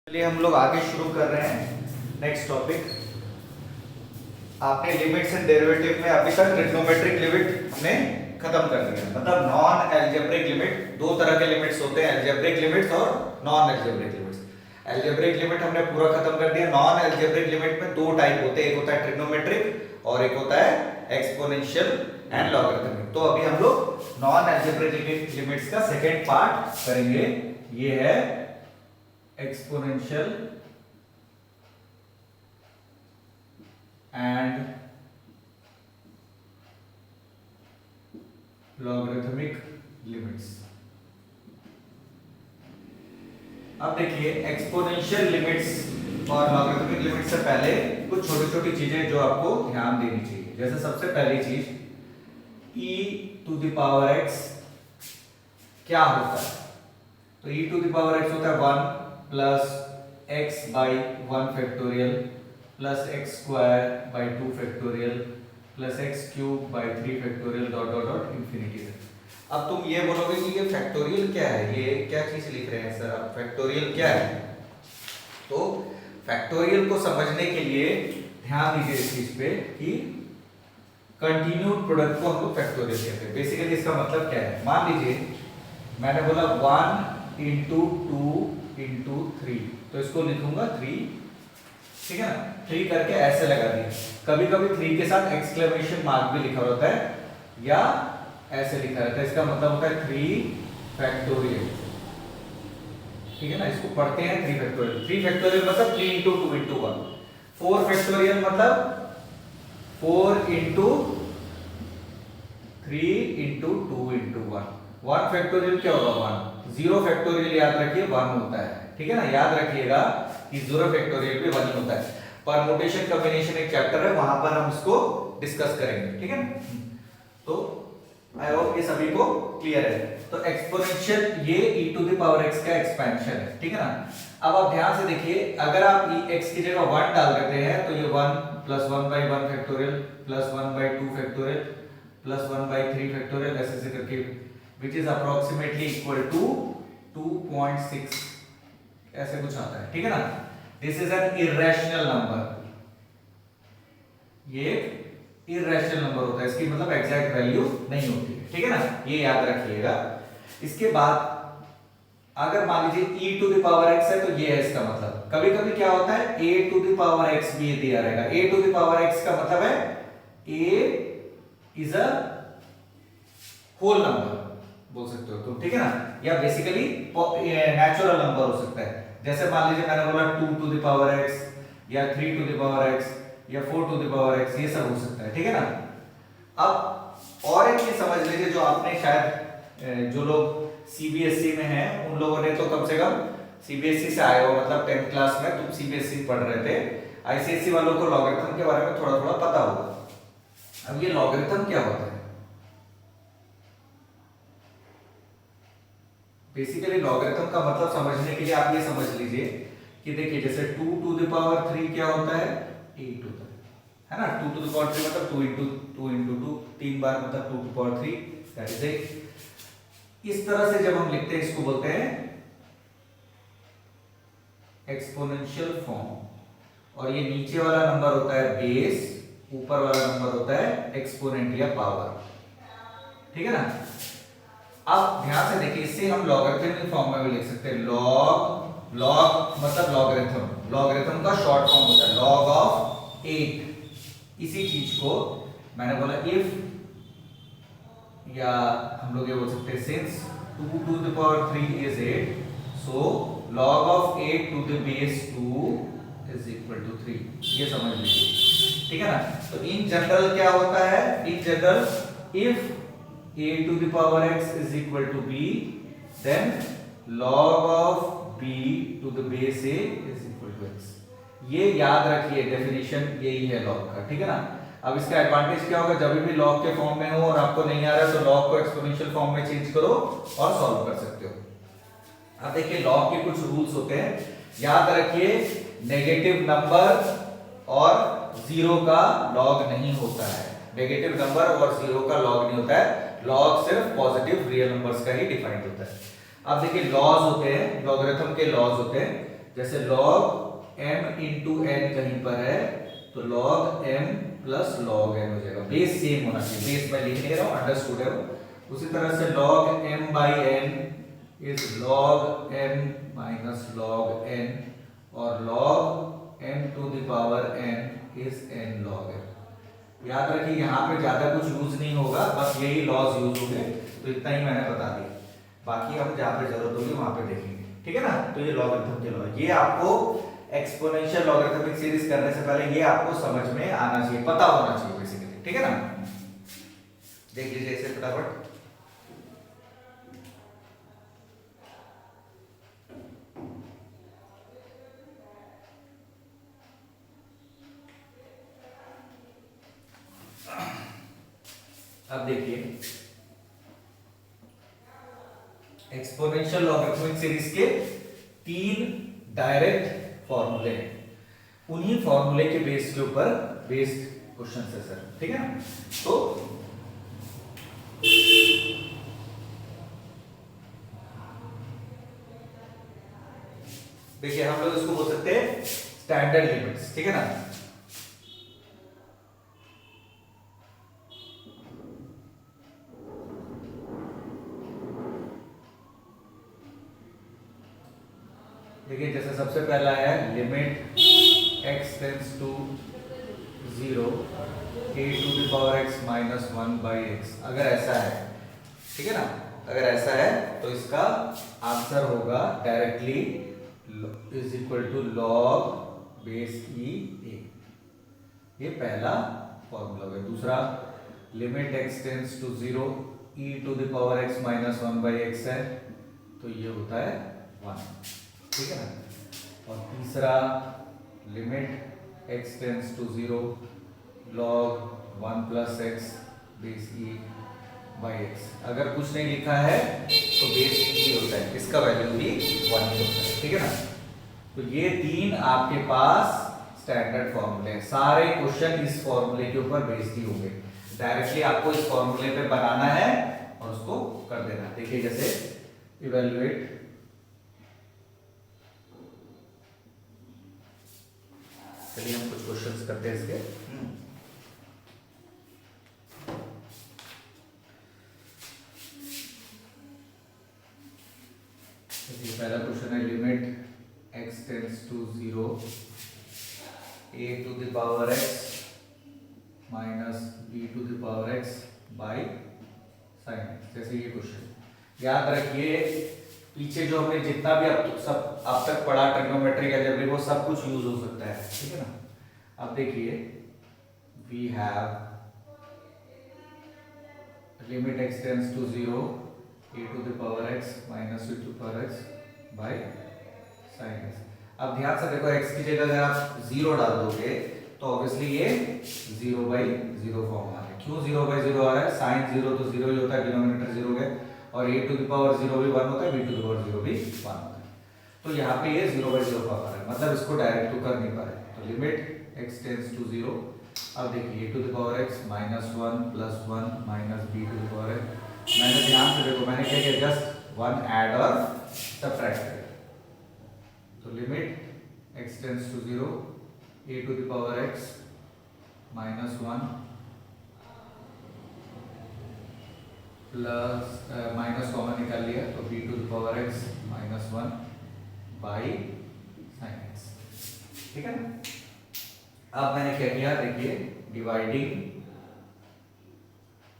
चलिए हम लोग आगे शुरू कर रहे हैं नेक्स्ट टॉपिक। आपने लिमिट्स एंड डेरिवेटिव में अभी तक ट्रिग्नोमेट्रिक लिमिट हमने खत्म कर दिया, मतलब नॉन अलजेब्रिक लिमिट। दो तरह के लिमिट्स होते हैं, अलजेब्रिक लिमिट्स और non algebraic limits. Algebraic limit हमने पूरा खत्म कर दिया। नॉन अलजेब्रिक लिमिट में दो टाइप होते हैं, एक होता है ट्रिग्नोमेट्रिक और एक होता है एक्सपोनेंशियल एंड लॉगरिथमिक। तो अभी हम लोग नॉन अलजेब्रिक लिमिट्स का सेकेंड पार्ट करेंगे। ये है exponential and logarithmic limits। अब देखिए एक्सपोनेंशियल लिमिट्स और लॉगरिथमिक लिमिट्स से पहले कुछ छोटी छोटी चीजें जो आपको ध्यान देनी चाहिए। जैसे सबसे पहली चीज e to the power x क्या होता है? तो e to the power x होता है 1 plus x by 1 factorial plus x square by 2 factorial plus x cube by 3 factorial dot dot dot infinity तक। अब तुम ये बोलोगे कि ये फैक्टोरियल क्या है, ये क्या चीज लिख रहे हैं सर आप, फैक्टोरियल क्या है? तो फैक्टोरियल को समझने के लिए ध्यान दीजिए इस चीज पे कि कंटिन्यूड प्रोडक्ट को हम लोग फैक्टोरियल कहते हैं। बेसिकली इसका मतलब क्या है, मान लीजिए मैंने बोला 1 इंटू 2 इंटू 3, तो इसको लिखूंगा 3, ठीक है ना। 3 करके ऐसे लगा दिया। कभी कभी 3 के साथ एक्सक्लेमेशन मार्क भी लिखा होता है या ऐसे लिखा रहता है, इसका मतलब होता है 3 फैक्टोरियल, ठीक है ना। इसको पढ़ते हैं 3 फैक्टोरियल। 3 फैक्टोरियल मतलब 3 इंटू 2 इंटू 1। 4 फैक्टोरियल मतलब 4 इंटू 3 इंटू 2 इंटू 1। 1 फैक्टोरियल क्या होगा 1। 0 फैक्टोरियल याद रखिए 1 होता है, ठीक है ना। याद रखिएगा कि 0 फैक्टोरियल भी 1 ही होता है। परमुटेशन कॉम्बिनेशन एक चैप्टर है, वहां पर हम इसको डिस्कस करेंगे, ठीक है ना। तो आई होप ये सभी को क्लियर है। तो एक्सपोनेंशियल ये e to the power x का एक्सपेंशन है, ठीक है ना। अब आप ध्यान से देखिए, अगर आप x की जगह 1 डाल देते हैं तो ये 1 plus 1 by 1 factorial plus 1 by 2 factorial plus 1 by 3 factorial ऐसे करके which is approximately equal to 2.6 ऐसे कुछ आता है, ठीक है ना। This is an irrational number। ये irrational number होता है, इसकी मतलब एग्जैक्ट वैल्यू नहीं होती है, ठीक है ना। ये याद रखिएगा। इसके बाद अगर मान लीजिए e to the power x है तो ये है इसका मतलब। कभी कभी क्या होता है a to the power x भी दिया रहेगा। a to the power x का मतलब है a is a whole number बोल सकते हो तुम, ठीक है ना। या बेसिकली नेचुरल नंबर हो सकता है। जैसे मान लीजिए मैंने बोला 2 टू द पावर x या 3 टू द पावर x या 4 टू द पावर x, ये सब हो सकता है, ठीक है ना। अब और एक चीज समझ लीजिए, जो आपने शायद जो लोग सीबीएसई में हैं उन लोगों ने तो कम से कम सीबीएसई से आए हो, मतलब 10th क्लास में तुम सीबीएसई पढ़ रहे थे। आईसीएसई वालों को लॉगरिथम के बारे में थोड़ा थोड़ा पता होगा। अब ये लॉगरिथम क्या होता है? बेसिकली लॉगरिथम का मतलब समझने के लिए आप ये समझ लीजिए कि देखिए जैसे 2 टू द पावर 3 क्या होता है 8 होता है ना। 2 टू द पावर 3 मतलब 2 इंटू 2 इंटू 2, 3 बार मतलब 2 टू पावर 3, दैट इज 8। इस तरह से जब हम लिखते हैं इसको बोलते हैं एक्सपोनेंशियल फॉर्म। और ये नीचे वाला नंबर होता है बेस, ऊपर वाला नंबर होता है एक्सपोनेंट या पावर, ठीक है ना। अब ध्यान से देखिए, इससे हम लॉगरिथमिक फॉर्म में भी लिख सकते हैं। लॉग मतलब लॉगरिथम, लॉगरिथम का शॉर्ट फॉर्म होता है लॉग ऑफ 8। इसी चीज को मैंने बोला इफ, या हम लोग ये बोल सकते हैं since 2 to the power 3 is 8, so log of 8 to the base 2 is equal to 3। ये समझ लीजिए, ठीक है ना। तो इन जनरल क्या होता है, in general if a to the power x is equal to b, then log of b to the base a is equal to x। ये याद रखिए, डेफिनेशन यही है लॉग का, ठीक है ना। अब इसका एडवांटेज क्या होगा, जब भी लॉग के फॉर्म में हो और आपको नहीं आ रहा है तो लॉग को एक्सपोनेंशियल फॉर्म में चेंज करो और सॉल्व कर सकते हो। अब देखिए लॉग के कुछ रूल्स होते हैं, याद रखिए। नेगेटिव नंबर और जीरो का लॉग नहीं होता है, नेगेटिव नंबर और जीरो का लॉग नहीं होता है। लॉग सिर्फ पॉजिटिव रियल नंबर्स का ही डिफाइंड होता है। अब देखिए लॉज होते हैं, लॉगरिथम के लॉज होते हैं। जैसे log m इंटू n कहीं पर है तो log m plus log n हो जाएगा, बेस सेम होना चाहिए, बेस मैं लिख नहीं रहा हूँ, अंडरस्टूड है वो। उसी तरह से log m by n is log m minus log n और log m to the power n is n log n। याद रखिए यहाँ पे ज्यादा कुछ यूज नहीं होगा, बस यही लॉज यूज होंगे, तो इतना ही मैंने बता दिया, बाकी हम जहाँ पे जरूरत होगी वहां पे देखेंगे, ठीक है ना। तो ये लॉगरिथम के लॉ, ये आपको एक्सपोनेंशियल लॉगरिथमिक सीरीज करने से पहले ये आपको समझ में आना चाहिए, पता होना चाहिए बेसिकली, ठीक है ना। देख लीजिए इसे फटाफट। अब देखिए एक्सपोनेंशियल लॉगरिथमिक सीरीज के 3 डायरेक्ट फॉर्मूले हैं, उन्हीं फॉर्मूले के बेस के ऊपर बेस्ड क्वेश्चन है सर, ठीक है ना। तो देखिए हम लोग इसको बोल सकते हैं स्टैंडर्ड लिमिट्स, ठीक है ना। देखिए जैसे सबसे पहला है limit x tends to 0 a to the power x minus 1 by x, अगर ऐसा है, ठीक है ना, अगर ऐसा है तो इसका आंसर होगा directly is equal to log base e a, ये पहला फॉर्मूला हो गया। दूसरा limit x tends to 0 e to the power x minus 1 by x है, तो ये होता है 1, ठीक है ना। और तीसरा limit x tends to 0 log 1 plus x base e by x, अगर कुछ नहीं लिखा है तो बेस e होता है, इसका वैल्यू भी 1 होता है, ठीक है ना। तो ये 3 आपके पास स्टैंडर्ड फॉर्मूले हैं, सारे क्वेश्चन इस फॉर्मूले के ऊपर बेस्ड ही होंगे, डायरेक्टली आपको इस फॉर्मूले पे बनाना है और उसको कर देना है। देखिए जैसे इवेल्युएट चलिए हम कुछ क्वेश्चंस करते हैं इसके। पहला क्वेश्चन है limit x tends to 0 a to the power x minus b to the power x by sine x, जैसे ये क्वेश्चन। याद रखिए पीछे जो हमने जितना भी अब तक पढ़ा ट्रिग्नोमेट्रिक अलजेब्रा वो सब कुछ यूज हो सकता है, ठीक है ना। अब देखिए we have limit x tends to 0 a to the power x minus b to power x by sine x। अब ध्यान से देखो x की जगह अगर आप 0 डाल दोगे तो ऑब्वियसली ये 0/0 फॉर्म आ रहा है। क्यों 0/0 आ रहा है? साइन 0 तो 0 ही होता है, डिनोमिनेटर 0 है, और a टू द पावर 0 भी 1 होता है, b टू द पावर 0 भी 1 होता है। तो यहाँ पे ये 0/0 फॉर्म आ रहा है, मतलब इसको डायरेक्ट तो कर नहीं पा रहे। तो लिमिट x टेंड्स टू 0, अब देखिए a to the power x minus 1 plus 1 minus b to the power x। मैंने ध्यान से देखो मैंने क्या किया, जस्ट 1 ऐड और सब्ट्रैक्ट किया। तो limit x tends to 0 a to the power x minus 1 plus minus common निकाल लिया तो b to the power x minus 1 by sine x, ठीक है ना। अब मैंने क्या किया, देखिए dividing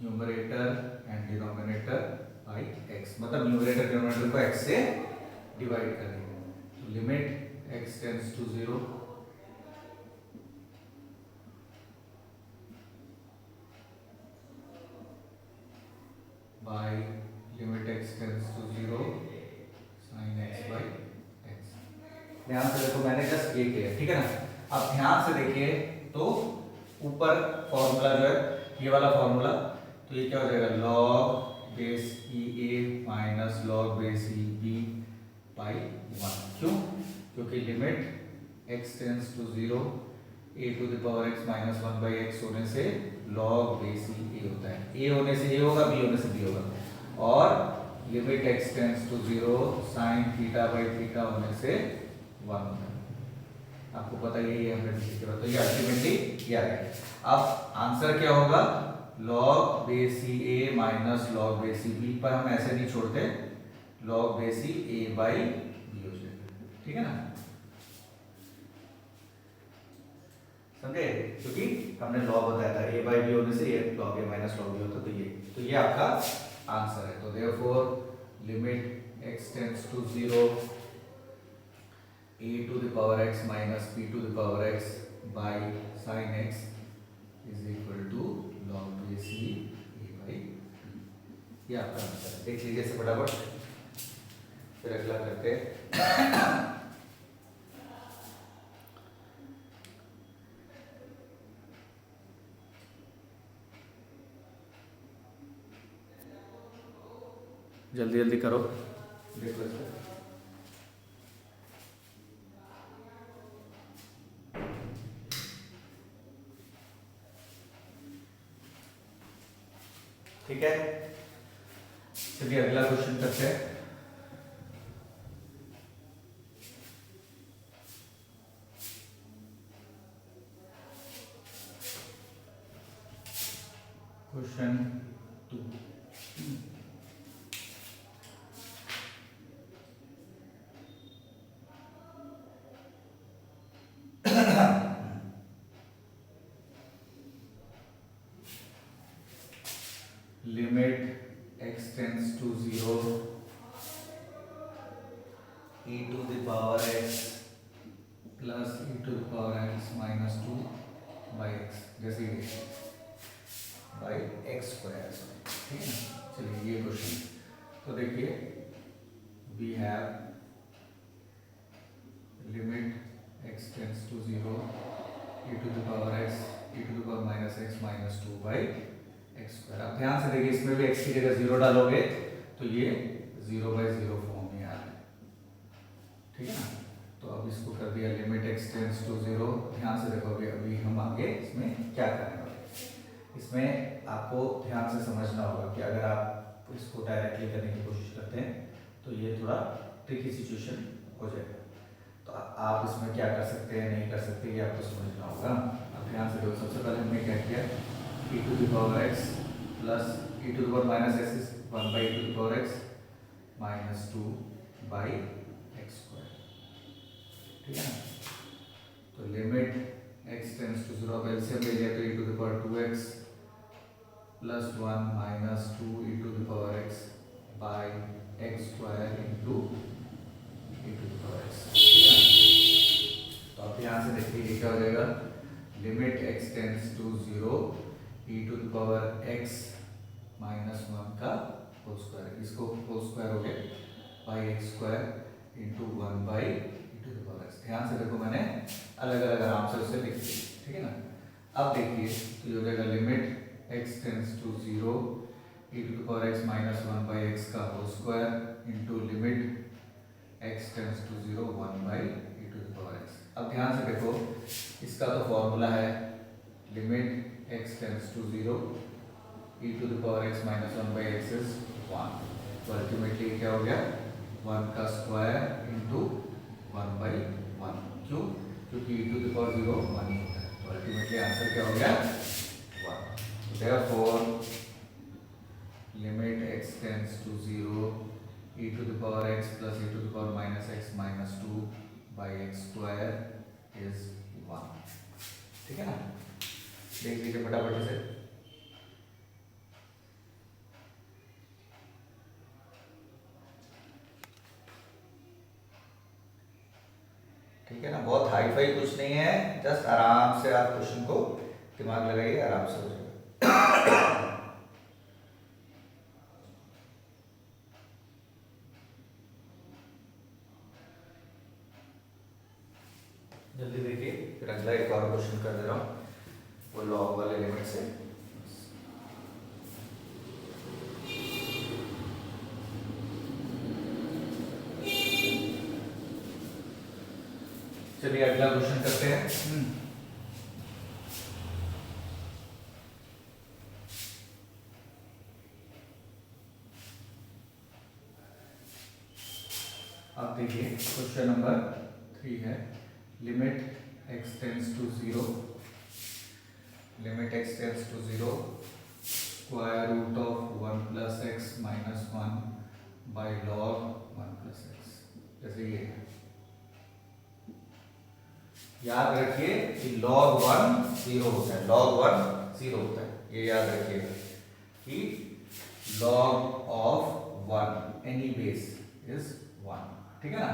numerator and denominator by x, मतलब न्यूमरेटर डिनोमिनेटर को x से डिवाइड कर दिया। तो limit x tends to 0 by limit x tends to 0 sine x by x। ध्यान से देखो मैंने जस्ट ये किया, ठीक है ना। अब ध्यान से देखिए तो ऊपर फॉर्मूला जो है ये वाला फॉर्मूला, तो ये क्या हो जाएगा, log base e a minus log base e b by 1। क्यों? क्योंकि limit x tends to 0 a to the power x minus 1 by x होने से log बेस ई ए होता है, a होने से a होगा, b होने से b होगा, और limit x tends to 0 sine theta by theta होने से 1 होता है। आपको पता ही है 100 के बाद, तो ये अल्टीमेटली ये आ गया। अब आंसर क्या होगा, log base C A minus log base C B, पर हम ऐसे नहीं छोड़ते, log base C A by B हो जाएगा, ठीक है ना, समझे, क्योंकि हमने लॉग बताया था ए बाई बी होने से ये log a minus log b होता, तो ये आपका आंसर है। तो therefore limit x tends to 0 a to the power x minus b to the power x by sin x is equal to log base c a by b। ये आपका answer है, देख लीजिए से फटाफट, फिर अगला करते हैं। जल्दी जल्दी करो, देखो इसको। ठीक है, चलिए अगला क्वेश्चन करते हैं। Question 2, limit x tends to 0 e to the power x plus e to the power x minus 2 by x, जैसे ये बाई एक्स स्क्वायर, ठीक है ना। चलिए ये क्वेश्चन, तो देखिए we have limit x tends to 0 e to the power x e to the power minus x minus 2 by x square. अब ध्यान से देखिए, इसमें भी x की जगह 0 डालोगे तो ये 0/0 फॉर्म में आ रहा है, ठीक है ना। तो अब इसको कर दिया लिमिट x टेंड्स टू 0। ध्यान से देखोगे, अभी हम आगे इसमें क्या करने वाले हैं। इसमें आपको ध्यान से समझना होगा कि अगर आप इसको डायरेक्टली करने की कोशिश करते हैं तो ये थोड़ा ट्रिकी सिचुएशन हो जाएगा। तो आप इसमें क्या कर सकते हैं, नहीं कर सकते, ये आपको समझना होगा। अब ध्यान से देखो, सबसे पहले हमने क्या किया, e to the power x plus e to the power minus x is 1 by e to the power x minus 2 by x square, ठीक है ना। तो लिमिट x टेंड्स टू 0, अब एलसीएम ले लिया तो e to the power 2x plus 1 minus 2 e to the power x by x square into e to the power x, ठीक है ना। तो आप यहाँ से देखिए ये क्या हो जाएगा, limit x tends to 0 e to the power x minus 1 का होल स्क्वायर, इसको होल स्क्वायर हो गया by x square into 1 by e to the power x। ध्यान से देखो, मैंने अलग अलग आराम से उसे लिख दिया, ठीक है ना। अब देखिए तो ये हो जाएगा limit x tends to 0 e to the power x minus 1 by X का whole square into limit x tends to 0 1 by e to the power x। अब ध्यान से देखो, इसका तो फॉर्मूला है limit x tends to 0 e to the power x minus 1 by x is 1। तो ultimately क्या हो गया, 1 का स्क्वायर इंटू 1 बाई 1, क्यों, क्योंकि e to the power 0 1 ही होता है। तो अल्टीमेटली आंसर क्या हो गया, 1। Therefore limit x tends to 0 e to the power x plus e to the power minus x minus 2 by x square is 1, ठीक है ना। देख लीजिए फटाफट से, ठीक है ना। बहुत हाई फाई कुछ नहीं है, जस्ट आराम से आप क्वेश्चन को दिमाग लगाइए, आराम से हो जाएगा। जल्दी देखिए, फिर अगला एक और क्वेश्चन कर दे रहा हूँ, वो लॉग वाले लिमिट से। चलिए अगला क्वेश्चन करते हैं। अब देखिए क्वेश्चन नंबर 3 है, limit x tends to 0, limit x tends to 0 square root of 1 plus x minus 1 by log 1 plus x. जैसे ये है, याद रखिए कि log 1 0 होता है, log 1 0 होता है, ये याद रखिएगा कि log of 1 any base is 1, ठीक है ना।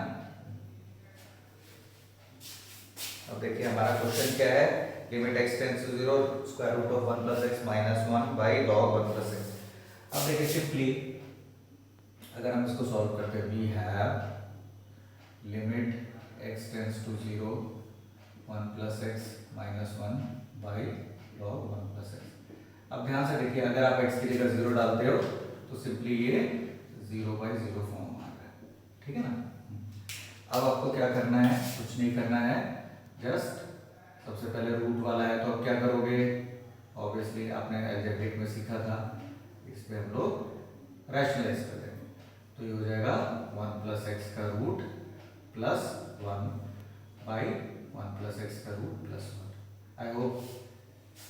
अब देखिए हमारा क्वेश्चन क्या है, limit x tends to 0 square root of 1 plus x minus 1 by log 1 plus x. अब देखिए सिंपली अगर हम इसको सॉल्व करते हैं, we have limit x tends to 0 1 plus x minus 1 by log 1 plus x. अब ध्यान से देखिए, अगर आप x की जगह 0 डालते हो तो सिंपली ये 0/0 फॉर्म आ रहा है, ठीक है ना। अब आपको क्या करना है, कुछ नहीं करना है, जस्ट सबसे पहले रूट वाला है तो अब क्या करोगे, ऑब्वियसली आपने अलजेब्रिक में सीखा था, इस पे हम लोग रैशनलाइज कर देंगे, तो ये हो जाएगा 1 प्लस एक्स का root plus 1 by 1 plus X का root plus 1। I hope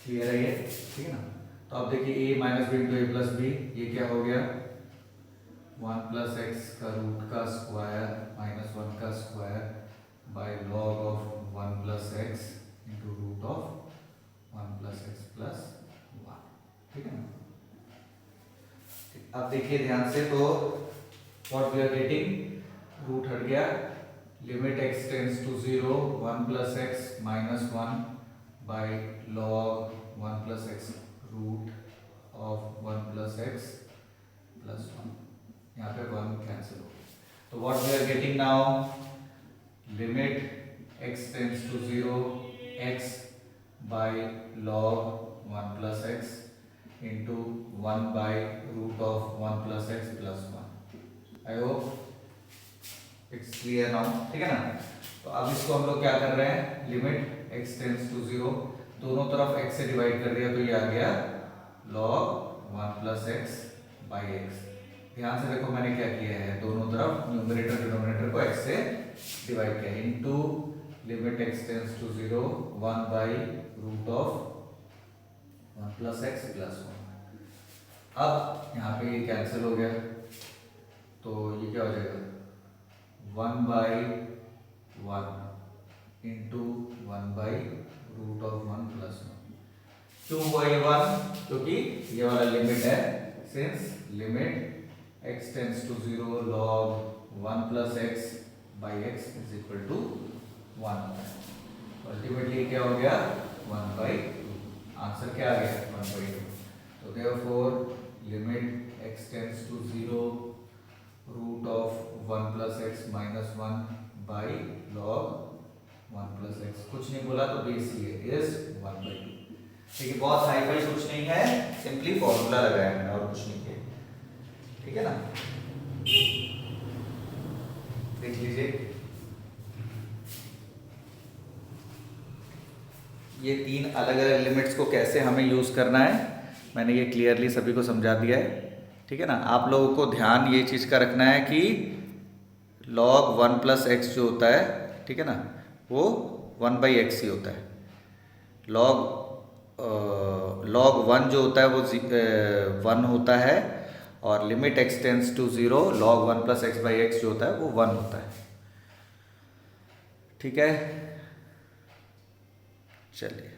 clear है ये, ठीक है ना। तो अब देखिए a minus B into A plus B, ये क्या हो गया 1 प्लस एक्स का रूट का स्क्वायर माइनस 1 का square by log of 1 plus x into root of 1 plus x plus 1, ठीक है ना। अब देखिए ध्यान से, तो what we are getting, root हट गया, limit x tends to 0 1 plus x minus 1 by log 1 plus x root of 1 plus x plus 1, यहाँ पे 1 कैंसिल हो गया। तो what we are getting now, limit x tends to 0 x by log 1 plus x into 1 by root of 1 plus x plus 1। I hope it's clear now, ठीक है ना। तो अब इसको हम लोग क्या कर रहे हैं, लिमिट x टेंड्स टू 0, दोनों तरफ x से डिवाइड कर दिया तो ये आ गया log 1 plus x by x. ध्यान से देखो मैंने क्या किया है, दोनों तरफ न्यूमरेटर डिनोमिनेटर को x से डिवाइड किया, into limit x tends to 0 1 by root of 1 plus x plus 1। अब यहाँ पे ये कैंसिल हो गया, तो ये क्या हो जाएगा 1 by 1 into 1 by root of 1 plus 1। क्यों हुआ ये 1, क्योंकि ये वाला लिमिट है, since limit x tends to 0 log 1 plus x by x is equal to 1 होता है। अल्टीमेटली क्या हो गया 1/2, आंसर क्या आ गया 1/2। तो therefore limit x tends to 0 root of 1 plus x minus 1 by log 1 plus x, कुछ नहीं बोला तो बेस ही है, इज 1/2। देखिए बहुत हाई फाई कुछ नहीं है, सिंपली फॉर्मूला लगाया मैंने और कुछ नहीं किया, ठीक है ना। देख लीजिए ये 3 अलग अलग लिमिट्स को कैसे हमें यूज करना है, मैंने ये क्लियरली सभी को समझा दिया है, ठीक है ना। आप लोगों को ध्यान ये चीज का रखना है कि log 1 प्लस एक्स जो होता है, ठीक है ना, वो 1/x ही होता है। log 1 जो होता है वो 1 होता है, और limit x tends to 0 log 1 plus x by x जो होता है वो 1 होता है, ठीक है। चलिए।